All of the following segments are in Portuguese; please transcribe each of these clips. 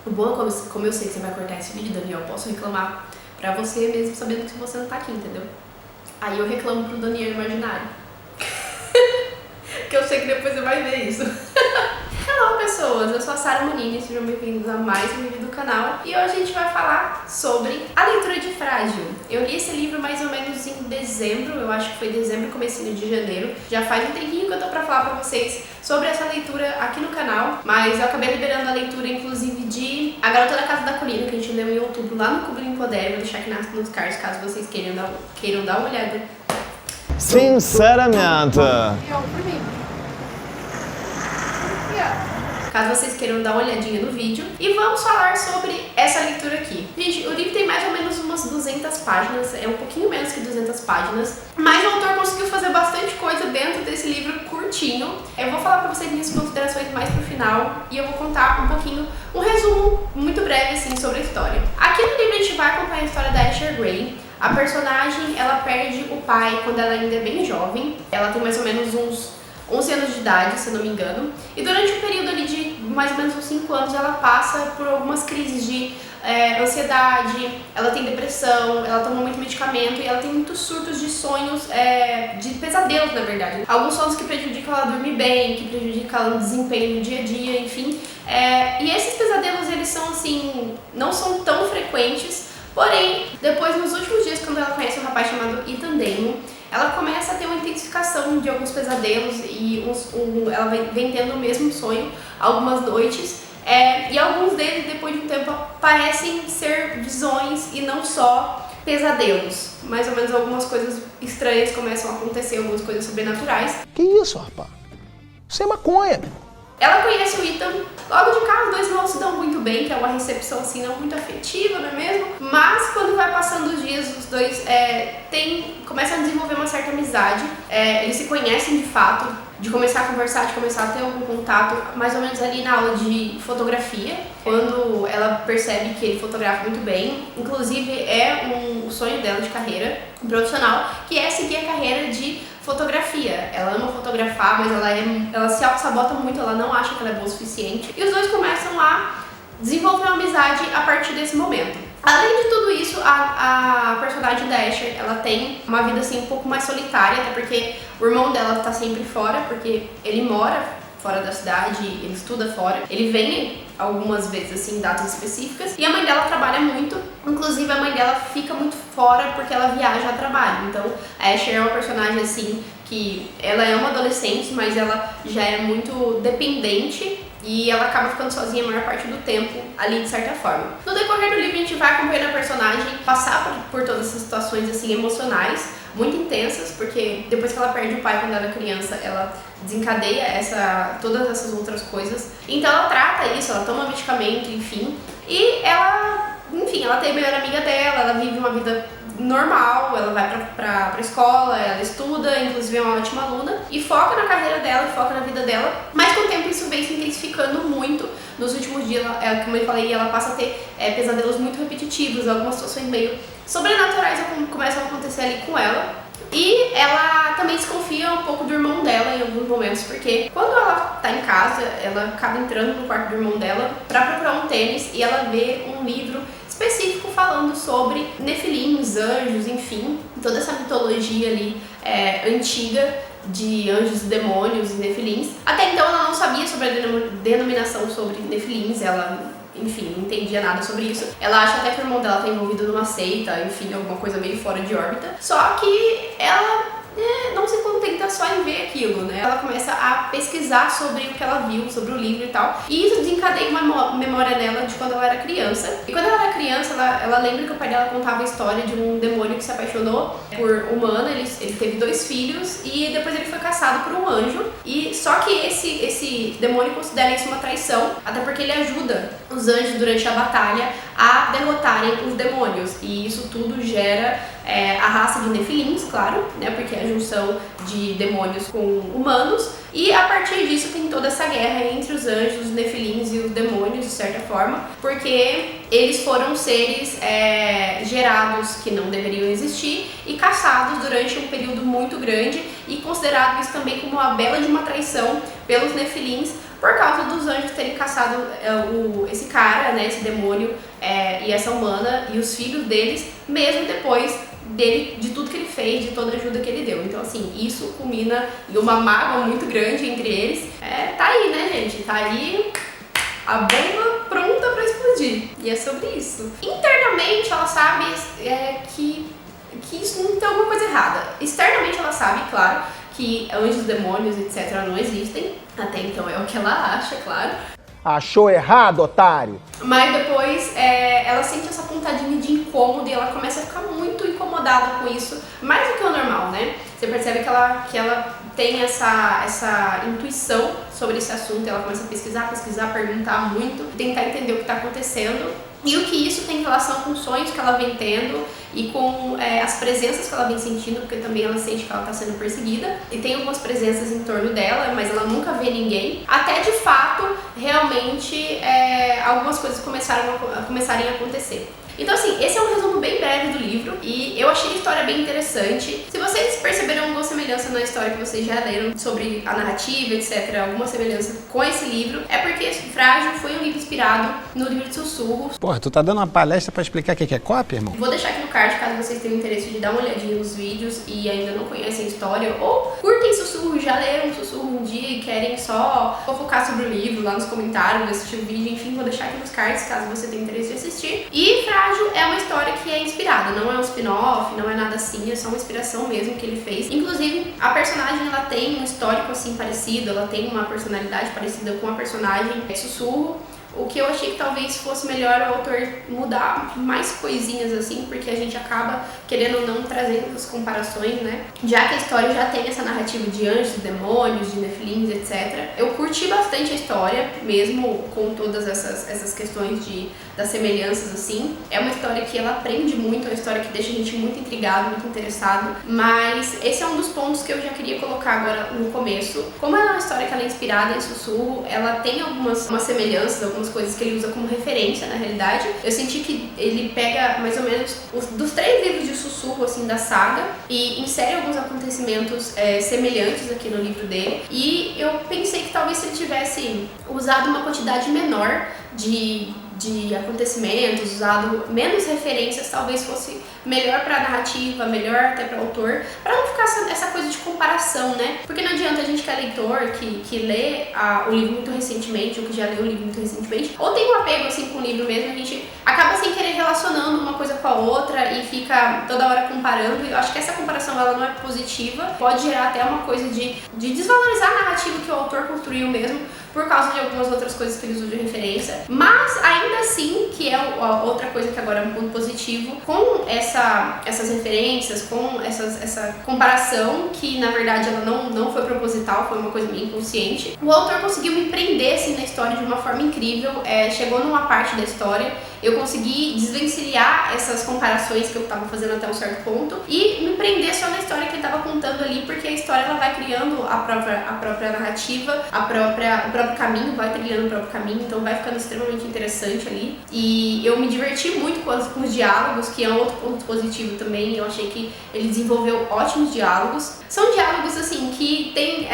O bom é como eu sei que você vai cortar esse vídeo, Daniel, eu posso reclamar pra você mesmo sabendo que você não tá aqui, entendeu? Aí eu reclamo pro Daniel imaginário. Que eu sei que depois você vai ver isso. Olá pessoas, eu sou a Sara Monini, sejam bem-vindos a mais um vídeo do canal. E hoje a gente vai falar sobre A Leitura de Frágil. Eu li esse livro mais ou menos em dezembro, eu acho que foi dezembro, comecinho de janeiro. Já faz um tempinho que eu tô pra falar pra vocês sobre essa leitura aqui no canal, mas eu acabei liberando a leitura inclusive de A Garota da Casa da Colina, que a gente leu em outubro lá no Clube do Empodere. Vou deixar aqui nos cards caso vocês queiram dar uma olhada. Sinceramente. Caso vocês queiram dar uma olhadinha no vídeo. E vamos falar sobre essa leitura aqui. Gente, o livro tem mais ou menos umas 200 páginas, é um pouquinho menos que 200 páginas, mas o autor conseguiu fazer bastante coisa dentro desse livro curtinho. Eu vou falar pra vocês minhas considerações mais pro final e eu vou contar um pouquinho, um resumo muito breve assim sobre a história. Aqui no livro a gente vai acompanhar a história da Asher Gray. A personagem, ela perde o pai quando ela ainda é bem jovem. Ela tem mais ou menos uns 11 anos de idade, se eu não me engano. E durante um período ali de mais ou menos uns 5 anos, ela passa por algumas crises de ansiedade, ela tem depressão, ela toma muito medicamento e ela tem muitos surtos de sonhos, de pesadelos, na verdade. Alguns sonhos que prejudicam ela a dormir bem, que prejudicam ela no desempenho no dia a dia, enfim. E esses pesadelos, eles são assim, não são tão frequentes. Porém, depois, nos últimos dias, quando ela conhece um rapaz chamado Ethan Damon, ela começa a ter uma intensificação de alguns pesadelos e ela vem tendo o mesmo sonho algumas noites. E alguns deles, depois de um tempo, parecem ser visões e não só pesadelos. Mais ou menos algumas coisas estranhas começam a acontecer, algumas coisas sobrenaturais. Que isso, rapaz? Isso é maconha. Ela conhece o Ethan, logo de cara os dois não se dão muito bem, que é uma recepção assim não muito afetiva, não é mesmo? Mas quando vai passando os dias, os dois começam a desenvolver uma certa amizade, eles se conhecem de fato, de começar a conversar, de começar a ter algum contato, mais ou menos ali na aula de fotografia, quando ela percebe que ele fotografa muito bem. Inclusive é um sonho dela de carreira profissional, que é seguir a carreira de fotografia. Ela ama fotografar, mas ela se auto-sabota muito, ela não acha que ela é boa o suficiente. E os dois começam a desenvolver uma amizade a partir desse momento. Além de tudo isso, a personagem da Asher, ela tem uma vida assim um pouco mais solitária, até porque o irmão dela tá sempre fora, porque ele mora fora da cidade, ele estuda fora. Ele vem algumas vezes assim em datas específicas e a mãe dela trabalha muito. Inclusive a mãe dela fica muito fora porque ela viaja a trabalho. Então a Asher é uma personagem assim que ela é uma adolescente, mas ela já é muito dependente e ela acaba ficando sozinha a maior parte do tempo ali, de certa forma. No decorrer do livro a gente vai acompanhando a personagem passar por todas essas situações assim emocionais muito intensas, porque depois que ela perde o pai quando ela é criança, ela desencadeia todas essas outras coisas. Então ela trata isso, ela toma medicamento, enfim. E ela tem a melhor amiga dela, ela vive uma vida normal, ela vai pra escola, ela estuda, inclusive é uma ótima aluna, e foca na carreira dela, e foca na vida dela. Mas com o tempo isso vem se intensificando muito. Nos últimos dias, como eu falei, ela passa a ter pesadelos muito repetitivos, algumas situações meio sobrenaturais começam a acontecer ali com ela. E ela também desconfia um pouco do irmão dela em alguns momentos, porque quando ela tá em casa, ela acaba entrando no quarto do irmão dela pra procurar um tênis e ela vê um livro específico falando sobre nefilins, anjos, enfim, toda essa mitologia ali antiga de anjos, demônios e nefilins. Até então ela não sabia sobre a denominação sobre nefilins, ela enfim, não entendia nada sobre isso. Ela acha até que o irmão dela tá envolvido numa seita, enfim, alguma coisa meio fora de órbita. Só que ela não se contenta só em ver aquilo, né? Ela começa a pesquisar sobre o que ela viu, sobre o livro e tal. E isso desencadeia uma memória dela de quando ela era criança. E quando ela era criança, ela lembra que o pai dela contava a história de um demônio que se apaixonou por humana. Ele teve 2 filhos e depois ele foi caçado por um anjo. E só que esse demônio considera isso uma traição, até porque ele ajuda os anjos durante a batalha a derrotarem os demônios. E isso tudo gera a raça de nefilins, claro, né? Porque é a junção de demônios com humanos. E a partir disso tem toda essa guerra entre os anjos, os nefilins e os demônios, de certa forma, porque eles foram seres gerados que não deveriam existir e caçados durante um período muito grande e considerados também como a bela de uma traição pelos nefilins por causa dos anjos terem caçado esse cara, né, esse demônio e essa humana e os filhos deles, mesmo depois de tudo que ele fez, de toda a ajuda que ele deu. Então, assim, isso culmina em uma mágoa muito grande entre eles. Tá aí, né, gente? Tá aí a bomba pronta pra explodir. E é sobre isso. Internamente, ela sabe que isso não tem alguma coisa errada. Externamente, ela sabe, claro, que anjos, demônios, etc. não existem. Até então é o que ela acha, claro. Achou errado, otário? Mas depois ela sente essa pontadinha de incômodo e ela começa a ficar muito incomodada com isso, mais do que o normal, né? Você percebe que ela tem essa intuição sobre esse assunto, ela começa a pesquisar, perguntar muito, tentar entender o que está acontecendo e o que isso tem relação com os sonhos que ela vem tendo e com as presenças que ela vem sentindo, porque também ela sente que ela está sendo perseguida e tem algumas presenças em torno dela, mas ela nunca vê ninguém, até de fato realmente algumas coisas começarem a acontecer. Então, assim, esse é um resumo bem breve do livro e eu achei a história bem interessante. Se vocês perceberam alguma semelhança na história que vocês já leram sobre a narrativa, etc., alguma semelhança com esse livro, é porque Frágil foi um livro inspirado no livro de Sussurros. Porra, tu tá dando uma palestra pra explicar o que é cópia, irmão? Vou deixar aqui no card, caso vocês tenham interesse de dar uma olhadinha nos vídeos e ainda não conhecem a história, ou curtem Sussurros, já leram Sussurro um dia e querem só fofocar sobre o livro lá nos comentários, assistir o vídeo, enfim, vou deixar aqui nos cards, caso você tenha interesse de assistir. E Frágil é uma história que é inspirada, não é um spin-off, não é nada assim, é só uma inspiração mesmo que ele fez. Inclusive, a personagem, ela tem um histórico assim parecido, ela tem uma personalidade parecida com a personagem de Sussurro. O que eu achei que talvez fosse melhor o autor mudar mais coisinhas assim, porque a gente acaba querendo ou não trazendo as comparações, né? Já que a história já tem essa narrativa de anjos, demônios, de nefilins, etc. Eu curti bastante a história, mesmo com todas essas questões das semelhanças assim. É uma história que ela aprende muito, é uma história que deixa a gente muito intrigado, muito interessado. Mas esse é um dos pontos que eu já queria colocar agora no começo. Como ela é uma história que ela é inspirada em Sussurro, ela tem algumas semelhanças, algumas coisas que ele usa como referência, na realidade. Eu senti que ele pega mais ou menos dos 3 livros de Sussurro, assim, da saga, e insere alguns acontecimentos semelhantes aqui no livro dele. E eu pensei que talvez se ele tivesse usado uma quantidade menor de acontecimentos, usado menos referências, talvez fosse melhor para a narrativa, melhor até para o autor, para não ficar essa coisa de comparação, né? Porque não adianta a gente que é leitor, que lê o livro muito recentemente, ou que já leu o livro muito recentemente, ou tem um apego assim com o livro mesmo, a gente acaba sem querer relacionando uma coisa com a outra e fica toda hora comparando, e eu acho que essa comparação ela não é positiva, pode gerar até uma coisa de desvalorizar a narrativa que o autor construiu mesmo, por causa de algumas outras coisas que ele usou de referência, mas ainda assim, que é outra coisa que agora é um ponto positivo, com essas referências, com essa comparação, que na verdade ela não foi proposital, foi uma coisa meio inconsciente, o autor conseguiu me prender assim na história de uma forma incrível. Chegou numa parte da história, eu consegui desvencilhar essas comparações que eu estava fazendo até um certo ponto e me prender só na história que ele estava contando ali, porque a história ela vai criando a própria narrativa, o próprio caminho, vai trilhando o próprio caminho, então vai ficando extremamente interessante ali. E eu me diverti muito com os diálogos, que é um outro ponto positivo também. Eu achei que ele desenvolveu ótimos diálogos. São diálogos assim que tem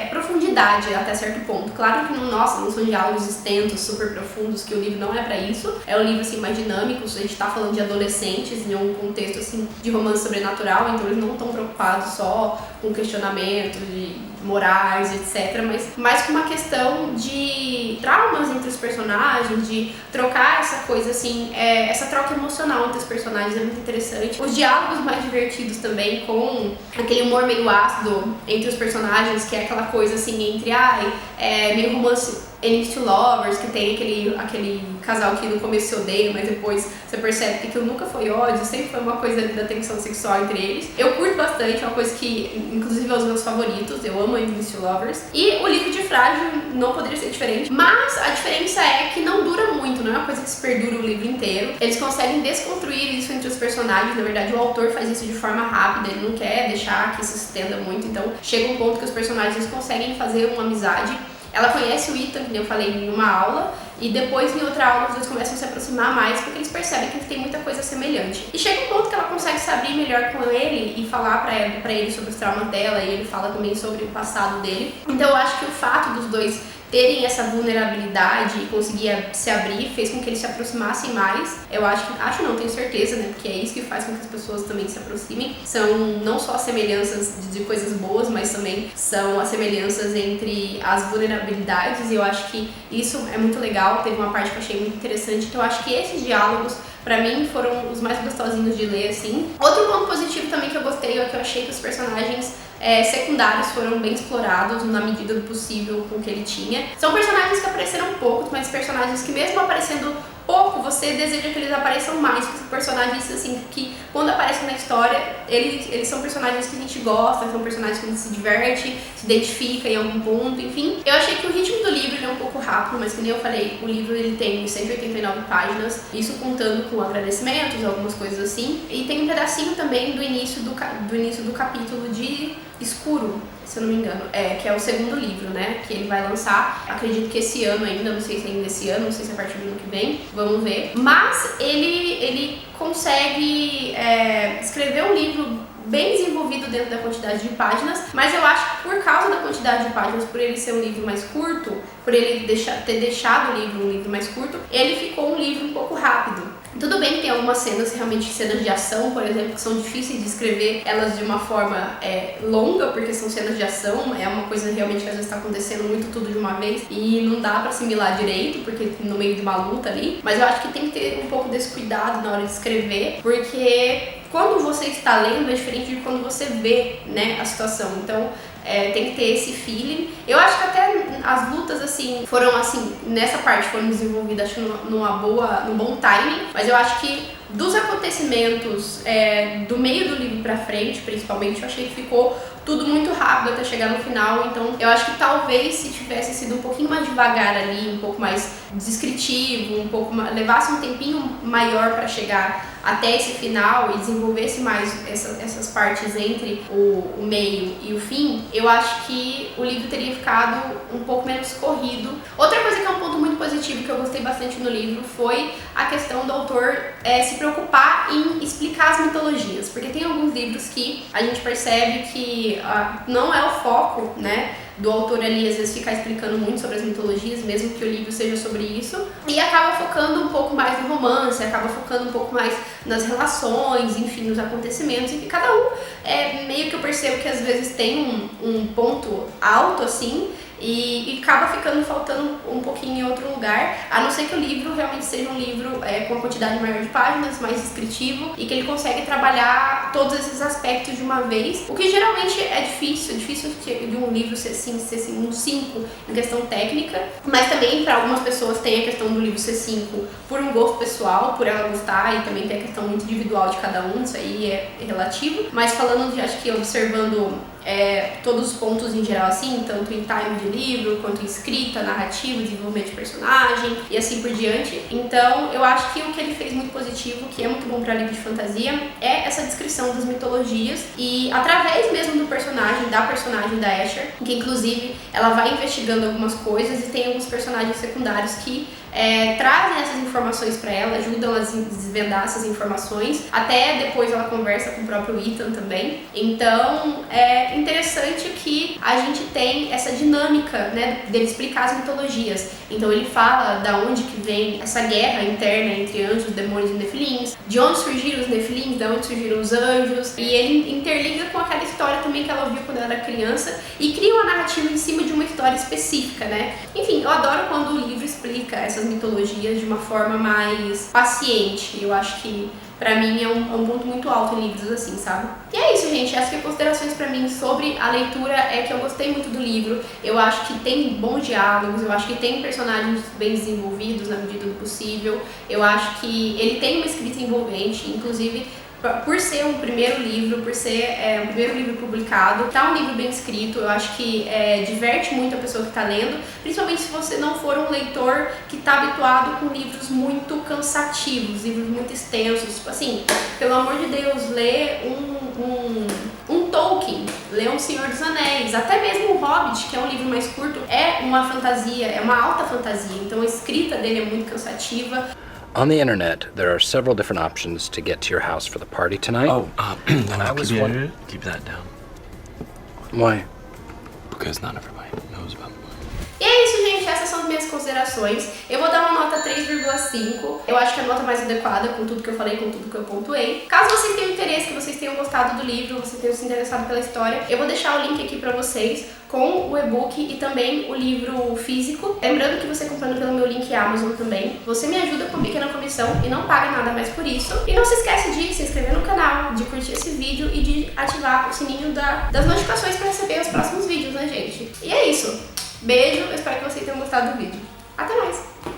profundidade até certo ponto. Claro que não são diálogos extensos, super profundos, que o livro não é pra isso. É um livro assim mais dinâmico, a gente tá falando de adolescentes em um contexto assim de romance sobrenatural, então eles não estão preocupados só com questionamentos de morais, etc, mas mais com uma questão de traumas entre os personagens, de trocar essa coisa assim, essa troca emocional entre os personagens é muito interessante. Os diálogos mais divertidos também, com aquele humor meio ácido entre os personagens, que é aquela coisa assim entre meio romance Enemies to Lovers, que tem aquele casal que no começo se odeia, mas depois você percebe que aquilo nunca foi ódio, sempre foi uma coisa da tensão sexual entre eles. Eu curto bastante, é uma coisa que inclusive é um dos meus favoritos, eu amo Enemies to Lovers. E o livro de Frágil não poderia ser diferente, mas a diferença é que não dura muito, não é uma coisa que se perdura o livro inteiro. Eles conseguem desconstruir isso entre os personagens, na verdade o autor faz isso de forma rápida, ele não quer deixar que isso se estenda muito, então chega um ponto que os personagens conseguem fazer uma amizade. Ela conhece o Ethan, que eu falei em uma aula, e depois em outra aula os dois começam a se aproximar mais, porque eles percebem que tem muita coisa semelhante. E chega um ponto que ela consegue se abrir melhor com ele e falar pra ele sobre os traumas dela, e ele fala também sobre o passado dele. Então eu acho que o fato dos dois terem essa vulnerabilidade e conseguir se abrir fez com que eles se aproximassem mais. Eu acho não, tenho certeza, né? Porque é isso que faz com que as pessoas também se aproximem. São não só semelhanças de coisas boas, mas também são as semelhanças entre as vulnerabilidades, e eu acho que isso é muito legal. Teve uma parte que eu achei muito interessante, então eu acho que esses diálogos pra mim foram os mais gostosinhos de ler, assim. Outro ponto positivo também que eu gostei é que eu achei que os personagens secundários foram bem explorados na medida do possível com o que ele tinha. São personagens que apareceram pouco, mas personagens que mesmo aparecendo pouco, você deseja que eles apareçam mais, porque são personagens assim que quando aparecem na história, eles são personagens que a gente gosta, são personagens que a gente se diverte, se identifica em algum ponto, enfim. Eu achei que o ritmo do livro ele é um pouco rápido, mas que nem eu falei, o livro ele tem 189 páginas, isso contando com agradecimentos, algumas coisas assim, e tem um pedacinho também do início do capítulo de Escuro, se eu não me engano, que é o segundo livro, né, que ele vai lançar, acredito que esse ano ainda, não sei se ainda esse ano, não sei se é a partir do ano que vem, vamos ver, mas ele consegue escrever um livro bem desenvolvido dentro da quantidade de páginas, mas eu acho que por causa da quantidade de páginas, por ele ser um livro mais curto, por ele ter deixado o livro um livro mais curto, ele ficou um livro um pouco rápido. Tudo bem que tem algumas cenas, realmente cenas de ação, por exemplo, que são difíceis de escrever elas de uma forma longa, porque são cenas de ação, é uma coisa realmente que às vezes está acontecendo muito tudo de uma vez e não dá pra assimilar direito, porque no meio de uma luta ali, mas eu acho que tem que ter um pouco desse cuidado na hora de escrever, porque quando você está lendo é diferente de quando você vê, né, a situação, então tem que ter esse feeling. Eu acho que até as lutas, assim, foram assim, nessa parte foram desenvolvidas, acho num bom timing, mas eu acho que dos acontecimentos do meio do livro pra frente, principalmente, eu achei que ficou tudo muito rápido até chegar no final, então eu acho que talvez se tivesse sido um pouquinho mais devagar ali, um pouco mais descritivo, levasse um tempinho maior para chegar até esse final e desenvolvesse mais essas partes entre o meio e o fim, eu acho que o livro teria ficado um pouco menos corrido. Outra coisa que é um ponto muito positivo que eu gostei bastante no livro foi a questão do autor se preocupar em explicar as mitologias, porque tem alguns livros que a gente percebe que não é o foco, né, do autor ali, às vezes ficar explicando muito sobre as mitologias, mesmo que o livro seja sobre isso, e acaba focando um pouco mais no romance, acaba focando um pouco mais nas relações, enfim, nos acontecimentos, e que cada um meio que eu percebo que às vezes tem um ponto alto, assim, e acaba faltando um pouquinho em outro lugar, a não ser que o livro realmente seja um livro com uma quantidade maior de páginas, mais descritivo, e que ele consegue trabalhar todos esses aspectos de uma vez, o que geralmente é difícil de um livro ser um 5 em questão técnica, mas também para algumas pessoas tem a questão do livro ser 5 por um gosto pessoal, por ela gostar, e também tem a questão muito individual de cada um, isso aí é relativo, mas falando de, acho que observando todos os pontos em geral, assim, tanto em time de livro, quanto em escrita, narrativa, desenvolvimento de personagem e assim por diante. Então, eu acho que o que ele fez muito positivo, que é muito bom para livro de fantasia, é essa descrição das mitologias e através mesmo da personagem da Asher, que inclusive ela vai investigando algumas coisas e tem alguns personagens secundários que trazem essas informações para ela, ajudam a desvendar essas informações, até depois ela conversa com o próprio Ethan também. Então é interessante que a gente tem essa dinâmica, né, dele explicar as mitologias. Então ele fala da onde que vem essa guerra interna entre anjos, demônios e nefilins, de onde surgiram os nefilins, de onde surgiram os anjos, e ele interliga com aquela história também que ela ouviu quando ela era criança e cria uma narrativa em cima de uma história específica, né? Enfim, eu adoro quando o livro explica essas mitologias de uma forma mais paciente. Eu acho que pra mim é um ponto muito alto em livros assim, sabe? E é isso, gente. Acho que considerações pra mim sobre a leitura é que eu gostei muito do livro. Eu acho que tem bons diálogos, eu acho que tem personagens bem desenvolvidos na medida do possível. Eu acho que ele tem uma escrita envolvente, inclusive por ser um primeiro livro, por ser um primeiro livro publicado, tá um livro bem escrito, eu acho que diverte muito a pessoa que tá lendo, principalmente se você não for um leitor que tá habituado com livros muito cansativos, livros muito extensos, tipo assim, pelo amor de Deus, lê um Tolkien, lê um Senhor dos Anéis, até mesmo o Hobbit, que é um livro mais curto, é uma fantasia, é uma alta fantasia, então a escrita dele é muito cansativa. On the internet, there are several different options to get to your house for the party tonight. And I was wondering... Keep that down. Why? Because not everybody knows about it. E é isso, gente. considerações. Eu vou dar uma nota 3,5. Eu acho que é a nota mais adequada com tudo que eu falei, com tudo que eu pontuei. Caso vocês tenham interesse, que vocês tenham gostado do livro, vocês tenham se interessado pela história, eu vou deixar o link aqui pra vocês com o e-book e também o livro físico. Lembrando que você comprando pelo meu link Amazon também, você me ajuda com pequena comissão e não paga nada mais por isso. E não se esquece de se inscrever no canal, de curtir esse vídeo e de ativar o sininho das notificações para receber os próximos vídeos, né, gente? E é isso. Beijo, eu espero que vocês tenham gostado do vídeo. Até mais!